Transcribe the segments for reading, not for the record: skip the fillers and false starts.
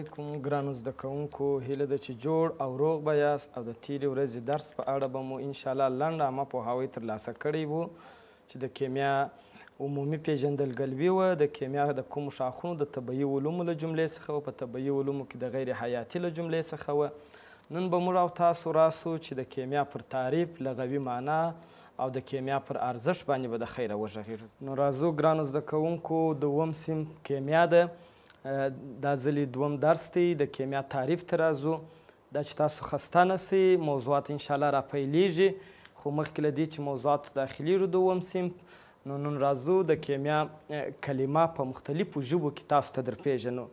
علیکم ګرانو زده کوونکو، هیله ده چې جوړ او روغ به یاست او د تېرې ورځې درس په اړه به مو انشاءالله لنډ عامه پوهاوی ترلاسه کړی وو چې د کیمیا عمومي پیژندګلوي وه. د کیمیا د کومو شاخونو د طبیعي علومو له جملې څخه وه، په طبیعي علومو کې د غیر حیاتي له جملې څخه وه. نن به موږ او تاسو راسو چې د کیمیا پر تعریف، لغوي معنا او د کیمیا پر ارزښت باندې به د خیره وغږېږو. نو راځو ګرانو زده کوونکو، دوم صنف کیمیا ده. دا ځلې دوم درس دی. د کیمیا تعریف ته راځو. دا چې تاسو خسته نسئ، موضوعات انشاءالله راپیلیږي، خو مخکې له دې چې موضوعاتو داخلیږو دوم صنف، نو نن راځو د کیمیا کلمه په مختلفو ژبو کې تاسو ته درپېژنو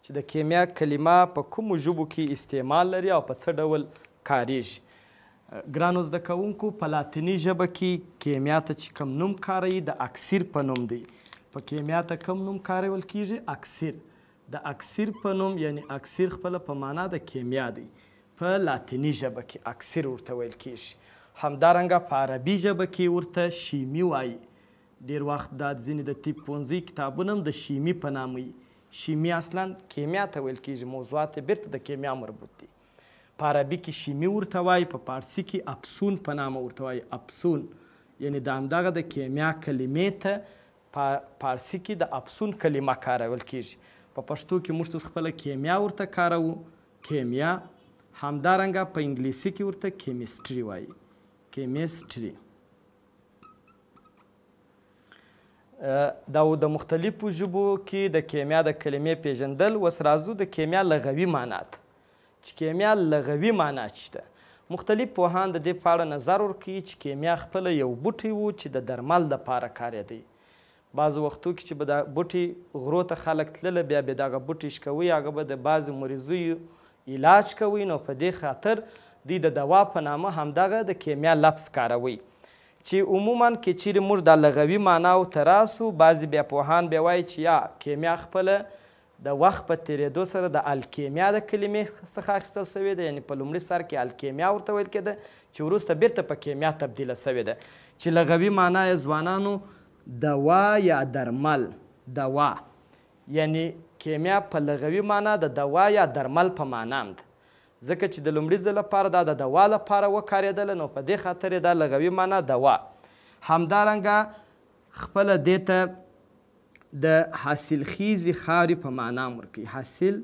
چې د کیمیا کلمه په کومو ژبو کې استعمال لري او په څه ډول کاریږي. ګرانو زده کوونکو، په لاتیني ژبه کې کیمیا ته چې کوم نوم کاروي د اکسیر په نوم دی. په کیمیا ته کوم نوم کارول کیږي؟ اکسیر. د اکسیر په نوم، یعنی اکسیر خپله په معنا د کیمیا دی، په لاتیني ژبه کې اکسیر ورته ویل کیږي. همدارنګه په عربي ژبه کې ورته شیمي وایي. ډېر وخت دا ځینې د طب پوهنځي کتابونه هم د شیمي په نام وي. شیمي اصلا کیمیا ته ویل کیږي، موضوعات بیرته د کیمیا مربوط دي. په عربي کې شیمي ورته وایي، په پارسي کې افسون په نامه ورته وایي. افسون یعنی د همدغه د کیمیا کلمې ته په پارسي کې د افسون کلمه کارول کیږي. په پښتو کې موږ خپله کیمیا ورته کاروو، کیمیا. همدارنګه په انګلیسي کې ورته کیمستري وایي، کیمستري. دا د مختلفو ژبو کې د کیمیا د کلمې پیژندل. اوس راځو د کیمیا لغوي معنا ته، چې کیمیا لغوي معنا څه ده. مختلف پوهان د دې په اړه نظر ورکوي چې کیمیا خپله یو بوټی و چې د درمل دپاره کارېدی. بعضو وختو کې چې به دا بوټي غرو ته خلک تلله، بیا به دغه بوټي شکوي، هغه به د بعضې مریضیو علاج کوي. نو په دې خاطر دوی د دوا په نامه همدغه د کیمیا لفظ کاروي، چې عموما کې چیرې موږ د لغوي معناو ته راسو، بعضې بیا پوهان بیا وایي چې یا کیمیا خپله د وخت په تېرېدو سره د الکیمیا د کلمې څخه اخیستل سوې ده، یعنې په لومړي سر کې الکیمیا ورته ویل کېده، چې وروسته بیرته په کیمیا تبدیله سوې ده. چې لغوي معنا یې ځوانانو دوا یا درمل. دوا یعنې کیمیا په لغوي معنا د دوا یا درمل په معنا هم ده، ځکه چې د لومړي ځل لپاره دا د دوا لپاره وکارېدله، نو په دې خاطر یې دا لغوي معنا دوا. همدارنګه خپله دې ته د حاصلخیزې خاورې په معنا هم ورکوي. حاصل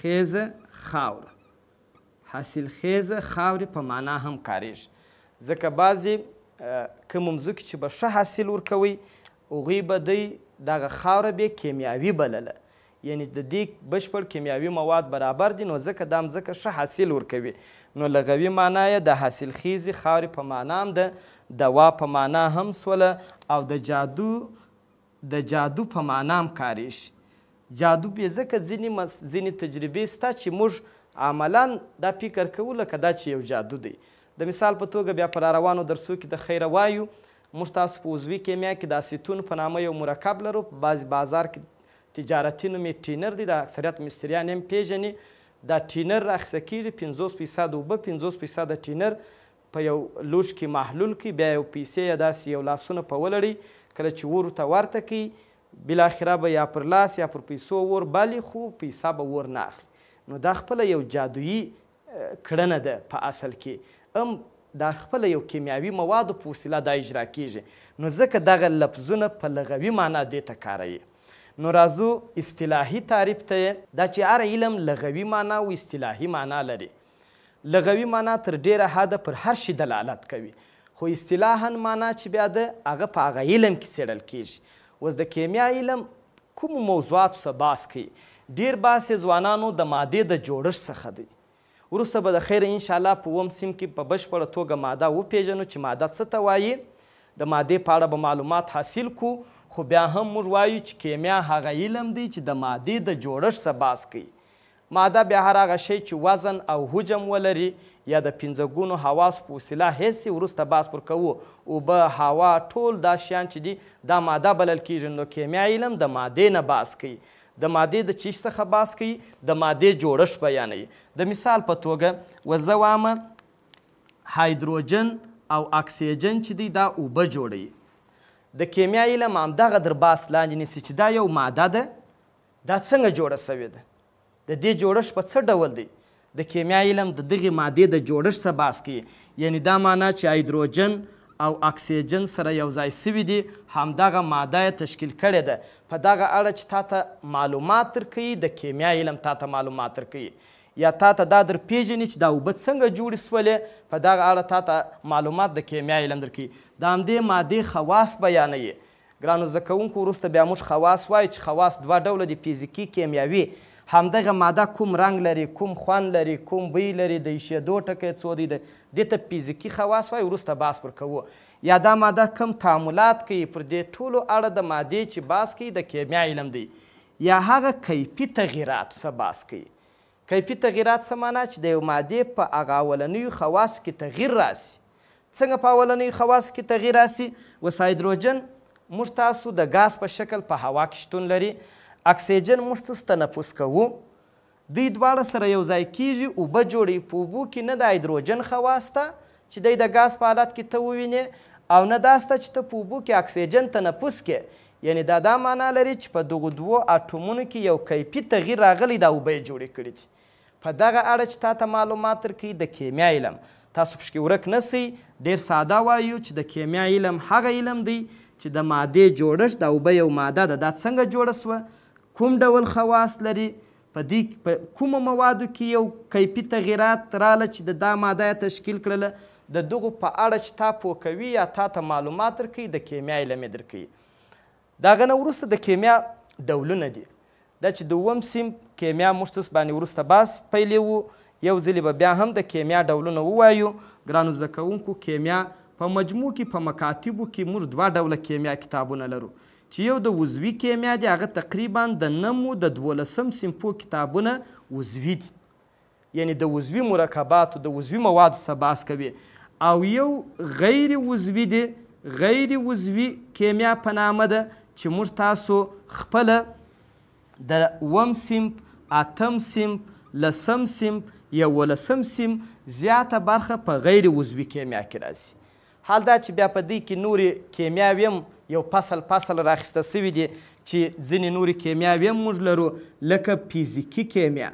خیزه خاوره، حاصلخیزه خاورې په معنا هم کاریږي، ځکه بعضې کومو مځکو چې به ښه حاصل ورکوي، هغوی به دوی دغه خاوره بیا کیمیاوي بلله، یعنی د دې بشپړ کیمیاوي مواد برابر دي، نو ځکه دا مځکه ښه حاصل ورکوي. نو لغوي معنا یې د حاصلخیزې خاورې په معنا هم ده، دوا په معنا هم سوله، او د جادو په معنا هم کاریږي. جادو بیا ځکه ځینې تجربې شته چې موږ عملا دا فکر کوو لکه دا چې یو جادو دی. د مثال په توګه بیا په راروانو درسو کې د خیره وایو، موږ تاسو په عضوي کیمیا کې د اسیتون په نامه یو مرکب لرو. په بعضې بازار کې تجارتي نوم یې ټینر دی، د اکثریت مستریان یې هم پېژني. دا ټینر راخیسته کېږي، 50% اوبه، 50% ټینر په یو لوښ کې محلول کړي، بیا یو پیسې یا داسې یو لاسونه په ولړي، کله چې ور ورته ورته کوي، بالاخره به یا پر لاس یا پر پیسو ور بالي، خو پیسه به ور نه اخلي. نو دا خپله یو جادویي کړنه ده په اصل کې، هم دا خپله یو کیمیاوي موادو په وسیله دا اجرا کیږي. نو ځکه دغه لفظونه په لغوي معنا دې ته کاروي. نو راځو اصطلاحي تعریف ته، دا چې هر علم لغوي معنا او اصطلاحي معنا لري. لغوي معنا تر ډیره حده پر هر شي دلالت کوي، خو اصطلاحا معنا چې بیا ده هغه په هغه علم کې څېړل کیږي. اوس د کیمیا علم کومو موضوعاتو څخه بحث کوي؟ ډیر بحث یې ځوانانو د مادې د جوړښت څخه دی. وروسته به د خیره انشاءالله په اووم صنف کې په بشپړه توګه ماده وپېژنو چې ماده څه ته وایي. د مادې په اړه به معلومات حاصل کړو، خو بیا هم موږ وایو چې کیمیا هغه علم دی چې د مادې د جوړښت څخه بحث کوي. ماده بیا هر هغه شی چې وزن او حجم ولري یا د پنځه ګونو حواسو په وسیله حس شي، وروسته بحث پر کوو. اوبه، هوا، ټول دا شیان چې دي دا ماده بلل کېږي. نو کیمیا علم د مادې نه بحث کوي، د مادې د چیش څخه بحث کوي، د مادې جوړښت بیانوي. د مثال په توګه زه وایم هایدروجن او اکسیجن چې دی دا اوبه جوړوي. د کیمیا علم همدغه در بحث لاندې نیسي چې دا یو ماده ده، دا څنګه جوړه سوې ده، د دې جوړښت په څه ډول دی. د کیمیا علم د دغې مادې د جوړښت څه بحث کوي، یعنی دا معنا چې هایدروجن او اکسیجن سره یو ځای سوي دي، همدغه ماده یې تشکیل کړې ده. په دغه اړه چې تا ته معلومات درکوي، د کیمیا علم تا ته معلومات درکوي، یا تا ته دا در پیژني چې دا اوبه څنګه جوړې سولې، په دغه اړه تا ته معلومات د کیمیا علم درکوي. د همدې مادې خواص بیانوي. ګرانو زده کوونکو، وروسته بیا موږ خواص وایو چې خواص دوه ډوله دي، فیزیکي، کیمیاوي. همدغه ماده کوم رنګ لري، کوم خوند لري، کوم بوی لري، د ایشېدو ټکی څو دی، دې ته فیزیکي خواص وایي. وروسته بحث پر کوو. یا دا ماده کم تعاملات کوي، پر دې ټولو اړه د مادې چې بحث کوي د کیمیا علم دی. یا هغه کیفي تغییراتو څه بحث کوي. کیفي تغییرات څه معنا چې د یو مادې په هغه اولنیو خواصو کې تغییر راسي. څنګه په اولنیو خواصو کې تغییر راسي؟ اوس هایدروجن موږ تاسو د ګاز په شکل په هوا کې شتون لري، اکسیجن موږ تاسو تنفس کوو، دوی دواړه سره یو ځای کیږي، اوبه جوړوي. په اوبو کې نه د هایدروجن خواص ته چې دی د ګاز په حالت کې ته ووینې، او نه دا سته چې ته په اوبو کې اکسیجن تنفس کې. یعنی دا معنا لري چې په دغو دوو اټومونو کې یو کیفي تغییر راغلی، دا اوبه یې جوړې کړي دي. په دغه اړه چې تا ته معلومات درکوي د کیمیا علم، تاسو پشکې ورک نه سئ. ډېر ساده وایو چې د کیمیا علم هغه علم دی چې د مادې جوړښت، د اوبه یو ماده ده، دا څنګه جوړه سوه، کوم ډول خواص لري، په دې کومو موادو کې یو کیفي تغییرات راله چې دا ماده یې تشکیل کړله، د دغو په اړه چې تا پوه کوي یا تا ته معلومات درکوي د کیمیا علم یې درکوي. د هغه نه وروسته د کیمیا ډولونه دي. دا چې د اووم صنف کیمیا موږ تاسو باندې وروسته بحث پیلوو، یو ځلې به بیا هم د کیمیا ډولونه ووایو. ګرانو زده کوونکو، کیمیا په مجموع کې په مکاتبو کې موږ دوه ډوله کیمیا کتابونه لرو، چې یو د عضوي کیمیا دی، هغه تقریبا د 9 د 12 صنفو کتابونه عضوي دي، یعنی د عضوي مرکباتو د عضوي موادو څخه بحث کوي. او یو غیر عضوي دی، غیر عضوي کیمیا په نامه ده، چې موږ تاسو خپله د 9م صنف، 8م صنف، 10م صنف، 11م صنف زیاته برخه په غیر عضوي کیمیا کې راځي. حال دا چې بیا په دې کې نورې کیمیاوي هم یو فصل راخیسته سوي دي، چې ځینې نورې کیمیاوي هم موږ لرو، لکه فیزیکي کیمیا.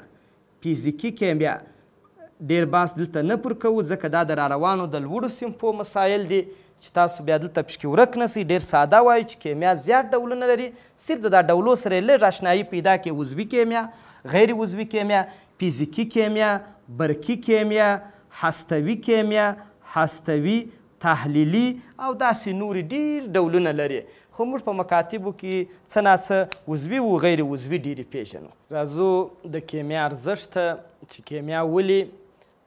فیزیکي کیمیا ډېر بحث دلته نه پر کوو، ځکه دا د راروانو د لوړو صنفو مسایل دي چې تاسو بیا دلته پشکې ورک نه سئ. ډېر ساده وایو چې کیمیا زیات ډولونه لري، صرف د دا ډولو سره یې لږ اشنایي پیدا کړي. عضوي کیمیا، غیر عضوي کیمیا، فیزیکي کیمیا، برقي کیمیا، هستوي کیمیا، هستوي، تحلیلي او داسې نورې ډېر ډولونه لري. خو موږ په مکاتبو کې څه ناڅه عضوي و غیر عضوي ډېرې پېژنو. راځو د کیمیا ارزښت ته، چې کیمیا ولې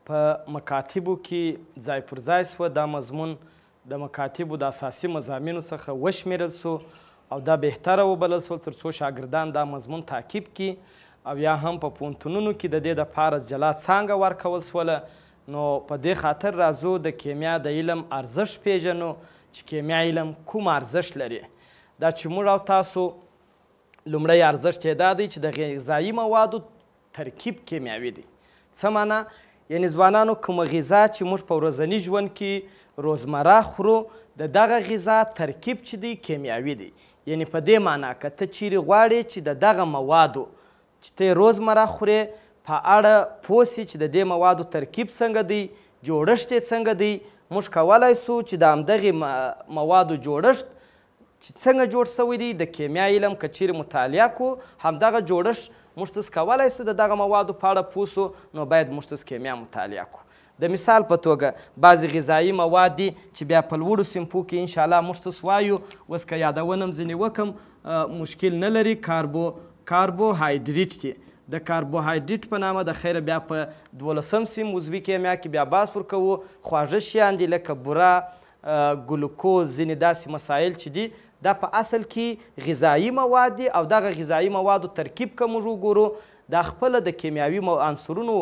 په مکاتبو کې ځای پر ځای سوه. دا مضمون د مکاتبو د اساسي مضامینو څخه وشمېرل سو، او دا بهتره وبلل سول تر څو شاګردان دا مضمون تعقیب کړي، او یا هم په پوهنتونونو کې د دې دپاره جلا څانګه ورکول سوله. نو په دې خاطر راځو د کیمیا د علم ارزښت پېژنو، چې کیمیا علم کوم ارزښت لري. دا چې موږ او تاسو لومړی ارزښت یې دا دی چې د غذایي موادو ترکیب کیمیاوي دی. څه معنا؟ یعنې ځوانانو، کومه غذا چې موږ په ورځني ژوند کې روزمره خورو، د دغه غذا ترکیب چې دی کیمیاوي دی. یعنې په دې معنا که ته چیرې غواړې چې د دغه موادو چې ته یې روزمره خورې په اړه پوه سې چې د دې موادو ترکیب څنګه دی، جوړښت یې څنګه دی، موږ کولی سو چې د همدغې موادو جوړښت چې څنګه جوړ سوی دی د کیمیا علم که چیرې مطالعه کړو، همدغه جوړښت موږ تاسو کولی سو د دغه موادو په اړه پوه سو، نو باید موږ تاسو کیمیا مطالعه کړو. د مثال په توګه بعضې غذایي مواد دي چې بیا په لوړو صنفو کې انشاءالله موږ تاسو وایو. اوس که یادونه هم ځینې وکړم مشکل نه لري. کاربوهایډریټ دي. د کاربوهایډریټ په نامه د خیره بیا په 12م صنف عضوي کیمیا کې بیا بحث پر کوو. خواږه شیان دي لکه بوره، ګلوکوز، ځینې داسې مسایل چې دي دا په اصل کې غذایي مواد دي، او دغه غذایي موادو ترکیب که موږ وګورو دا خپله د کیمیاوي عنصرونو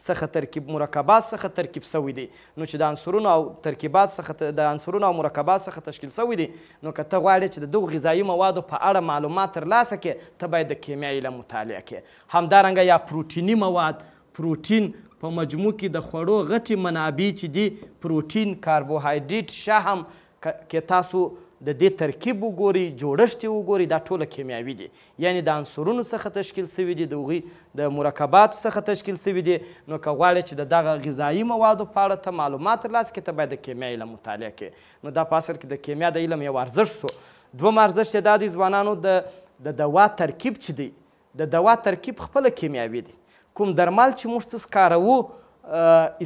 څخه ترکیب، مرکبات څخه ترکیب سوی دی. نو چې د عنصرونو او ترکیبات څخه د عنصرونو او مرکبات څخه تشکیل سوی دی، نو که ته غواړې چې د دغو غذایي موادو په اړه معلومات ترلاسه کړې، ته باید د کیمیا علم مطالعه کړې. همدارنګه یا پروټیني مواد، پروټین په مجموع کې د خوړو غټې منابع چې دي، پروټین، کاربوهایډریټ، شحم، که تاسو د دې ترکیب وګورئ، جوړښت یې وګورئ، دا ټوله کیمیاوي دي. یعنې د عنصرونو څخه تشکیل سوي دي، د هغوی د مرکباتو څخه تشکیل سوي دي. نو که غواړې چې د دغه غذایي موادو په اړه ته معلومات ترلاسه کړې، ته باید د کیمیا علم مطالعه کړې. نو دا په اصل کې د کیمیا د علم یو ارزښت سو. دوم ارزښت یې دا دی ځوانانو، د دوا ترکیب چې دی، د دوا ترکیب خپله کیمیاوي دی. کوم درمل چې موږ څه کاروو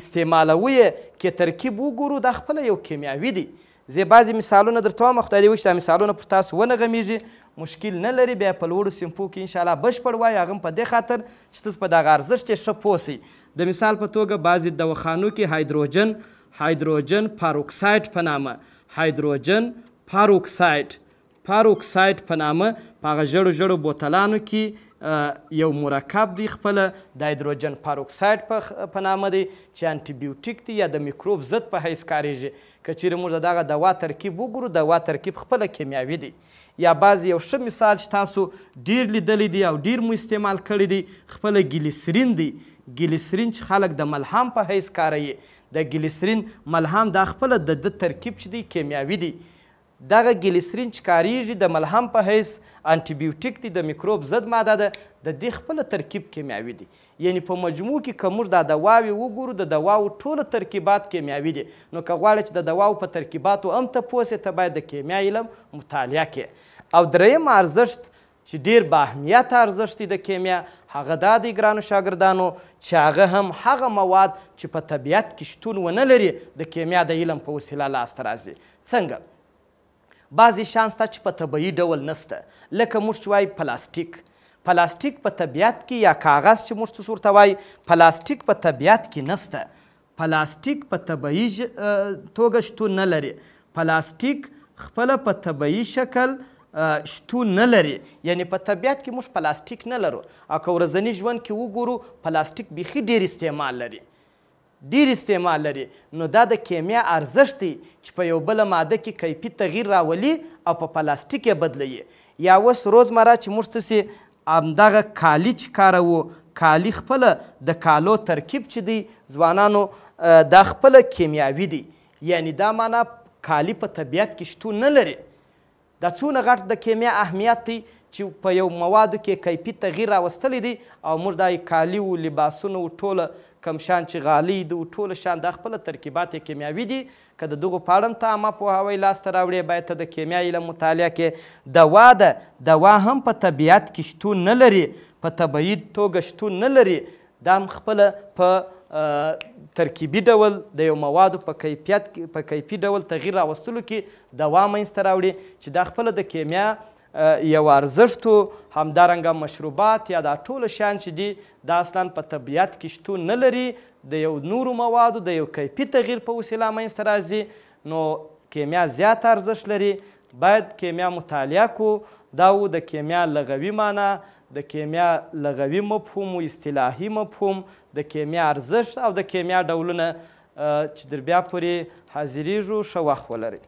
استعمالوو یې، کې ترکیب وګورو، دا خپله یو کیمیاوي دی. زه بعضې مثالونه درته وایم، خدای دې وکړي چې دا مثالونه پر تاسو ونه غمیږي، مشکل نه لري. بیا په لوړو صنفو کې انشاءالله بشپړ وایي، هغه هم په دې خاطر چې تاسو په دغه ارزښت یې ښه پوه شئ. د مثال په توګه بعضې دواخانو کې هایدروجن پاروکساید په نامه، هایدروجن پاروکساید په نامه په هغه ژړو بوتلانو کې یو مرکب دی، خپله د هایدروجن پاروکساید په نامه دی، چې انټي بیوټیک دی یا د میکروب ضد په حیث کارېږي. که چیرې موږ د دغه دوا ترکیب وګورو، دوا ترکیب خپله کیمیاوي دی. یا بعضې یو ښه مثال چې تاسو ډېر لیدلی دی او ډېر مو استعمال کړی دی، خپله ګلیسرین دی. ګلیسرین چې خلک د ملهم په حیث کاروي، د ګلیسرین ملهم دا خپله د ترکیب چې دی کیمیاوي دی. دغه ګلیسرین چې کاریږي د ملهم په حیث انټي بیوټیک دی، د میکروب ضد ماده ده، د دې خپله ترکیب کیمیاوي دی. یعنی په مجموع کې که موږ دا دواوې وګورو، د دواو ټوله ترکیبات کیمیاوي دي. نو که غواړې چې د دواو په ترکیباتو هم ته پوه سې، ته باید د کیمیا علم مطالعه کړې. او دریم ارزښت چې ډېر با اهمیته ارزښت دی د کیمیا، هغه دا دی ګرانو شاګردانو، چې هغه هم هغه مواد چې په طبیعت کې شتون ونه لري، د کیمیا د علم په وسیله لاسته راځي. څنګه؟ بعضې شیان شته چې په طبیعي ډول نشته، لکه موږ چې وایي پلاستیک په طبیعت کې، یا کاغذ چې موږ څه ورته وایي، پلاستیک په طبیعت کې نشته. پلاستیک په طبیعي توګه شتون نه لري. پلاستیک خپله په طبیعي شکل شتون نه لري. یعنې په طبیعت کې موږ پلاستیک نه لرو. او که ورځني ژوند کې وګورو، پلاستیک بیخي ډېر استعمال لري. نو دا د کیمیا ارزښت دی چې په یو بله ماده کې کیفي تغییر راولي او په پلاستیک یې بدلوي. یا اوس روزمره چې موږ تاسې همدغه کالي چې کاروو، کالي خپله د کالو ترکیب چې دی ځوانانو، دا خپله کیمیاوي دی. یعنې دا معنا کالي په طبیعت کې شتون نه لري. دا څونه غټ د کیمیا اهمیت دی چې په یو موادو کې کیفي تغییر راوستلی دی، او موږ دا کالي و، لباسونه و، ټوله کم شان چې غالۍ د ټوله شان دا خپله ترکیبات یې کیمیاوي دي. که د دغو په اړه هم ته عامه پوهاوی لاسته راوړې، باید ته د کیمیا علم مطالعه کې. دوا ده، دوا هم په طبیعت کې شتون نه لري، په طبیعي توګه شتون نه لري. دا هم خپله په ترکیبي ډول د یو موادو په کیفي ډول تغییر راوستلو کې دوا منځته راوړي، چې دا خپله د کیمیا یو ارزښت و. همدارنګه مشروبات یا دا ټوله شیان چې دي، دا اصلا په طبیعت کې شتون نه لري، د یو نورو موادو د یو کیفي تغییر په وسیله منځته راځي. نو کیمیا زیات ارزښت لري، باید کیمیا مطالعه کړو. دا و د کیمیا لغوي معنا، د کیمیا لغوي مفهوم و اصطلاحي مفهوم، د کیمیا ارزښت او د کیمیا ډولونه، چې در بیا پورې حاضریږو. ښه وخت ولرئ.